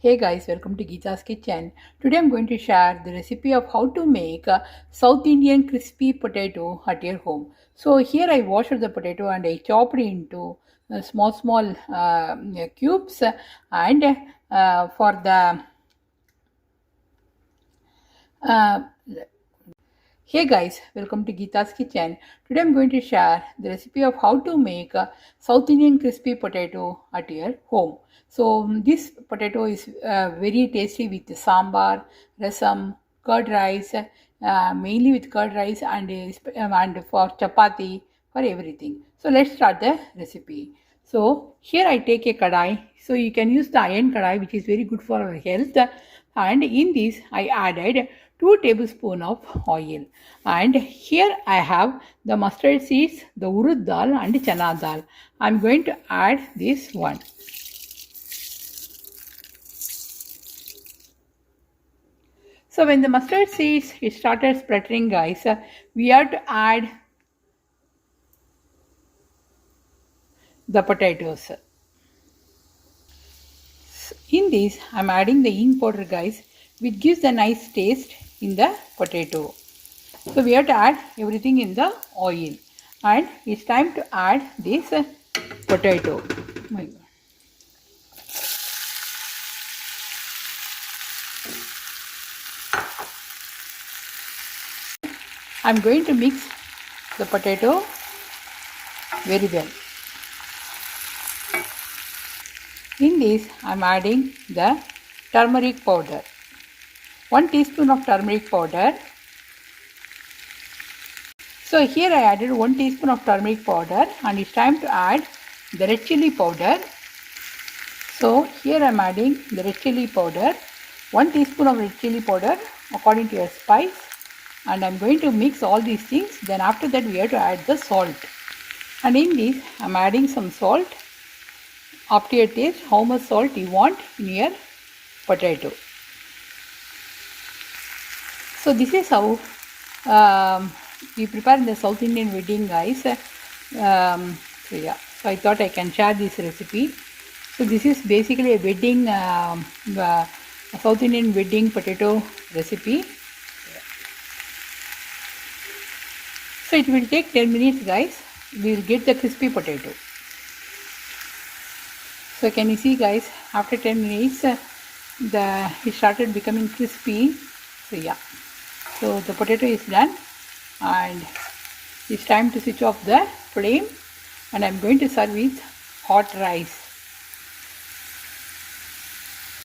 Hey guys, welcome to Geeta's Kitchen. Today I'm going to share the recipe of how to make a South Indian crispy potato at your home. So here I washed the potato and I chopped it into small cubes, and for the uh, Hey guys, welcome to Geeta's Kitchen. Today I'm going to share the recipe of how to make a South Indian crispy potato at your home. So this potato is very tasty with sambar, rasam, curd rice, mainly with curd rice and for chapati, for everything. So let's start the recipe. So here I take a kadai. So you can use the iron kadai, which is very good for our health. And in this I added 2 tablespoons of oil. And here I have the mustard seeds, the urud dal and chana dal. I am going to add this one. So when the mustard seeds started spluttering, guys, we have to add the potatoes. In this I am adding the ink powder, guys, which gives a nice taste in the potato. So we have to add everything in the oil, and it's time to add this potato. My God. I'm going to mix the potato very well. In this I'm adding the turmeric powder. 1 teaspoon of turmeric powder. So here I added 1 teaspoon of turmeric powder, and it's time to add the red chilli powder. So here I am adding the red chilli powder, 1 teaspoon of red chilli powder according to your spice, and I am going to mix all these things. Then after that we have to add the salt, and in this I am adding some salt up to your taste, how much salt you want in your potato. So this is how we prepare in the South Indian wedding, guys. So I thought I can share this recipe. So this is basically a wedding, South Indian wedding potato recipe. So it will take 10 minutes, guys. We will get the crispy potato. So can you see, guys, after 10 minutes it started becoming crispy. So yeah, so the potato is done, and it's time to switch off the flame, and I'm going to serve with hot rice.